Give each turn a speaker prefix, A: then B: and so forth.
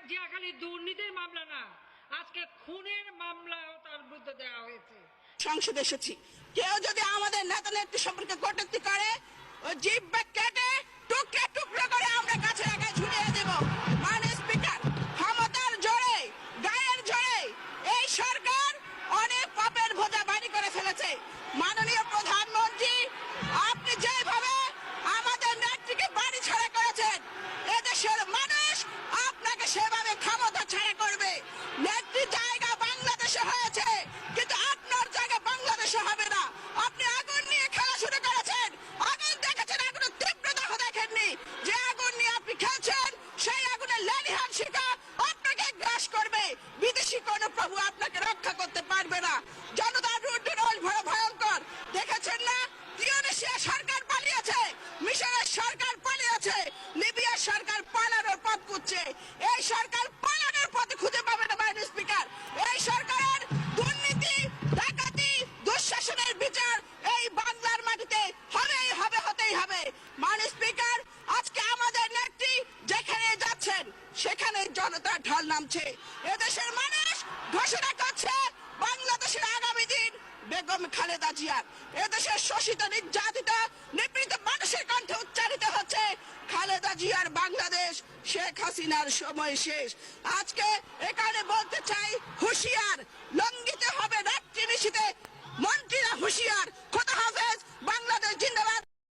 A: জিয়া খালি দুর্নীতির মামলা না, আজকে খুনের মামলাও তার বিরুদ্ধে দেওয়া হয়েছে।
B: সংসদে এসেছি, কেউ যদি আমাদের নেতা নেত্রী সম্পর্কে কটূক্তি করে ও জিহ্বা কেটে টুকরা টুকরা করে আমরা গাছের আগায় ঝুলিয়ে দেব। মাননীয় স্পিকার, ক্ষমতার জোরে গায়ের জোরে এই সরকার অনেক পাপের বোঝা ভারী করে ফেলেছে। মাননীয় প্রধানমন্ত্রী, আপনি যেভাবে আমাদের নেত্রীকে বাড়ি ছাড়া করেছেন, এদেশের মানুষ আপনাকে সেভাবে ক্ষমতা ছাড়া করবে। নেত্রীর জায়গা বাংলাদেশে হয়েছে, কিন্তু আপনার জায়গা বাংলাদেশে হবে না। আপনি আগুন নিয়ে খেলা শুরু করেছেন, আগুন দেখেছেন, আগুনের তীব্রতা দেখেননি। যে আগুন নিয়ে আপনি খেলছেন, সেই আগুনের লেলিহান শিখা আপনাকে গ্রাস করবে। বিদেশি কোন প্রভু আপনাকে রক্ষা করতে পারবে না। জনতার রুদ্ররোল ভয়ঙ্কর, দেখেছেন না? টিউনিসিয়া সরকার পালিয়েছে, মিশরের সরকার পালিয়েছে, লিবিয়ার সরকার পালানোর পথ খুঁজছে। এই সরকার পালানোর পথে খুঁজে পাবে না। মাননীয় স্পিকার, এই সরকারের দুর্নীতি, ডাকাতি, দুঃশাসনের বিচার এই বাংলার মাটিতে হবেই হবে, হতেই হবে। মাননীয় স্পিকার, আজকে আমাদের নেত্রী যেখানে যাচ্ছেন সেখানে জনতার ঢল নামছে। এদেশের মানুষ ঘোষণা করছে বাংলাদেশের আগামী দিন বেগম খালেদা জিয়ার। এদেশের শোষিত, নির্যাতিত, নিপীড়িত মানুষের কণ্ঠে উচ্চারিত হচ্ছে খালেদা জিয়ার বাংলাদেশ, শেখ হাসিনার সময় শেষ। আজকে এখানে বলতে চাই, হুঁশিয়ার, লঙ্ঘিত হবে রাত্রি নিশীথে মন্ত্রীরা হুঁশিয়ার। খোদা হাফেজ, বাংলাদেশ জিন্দাবাদ।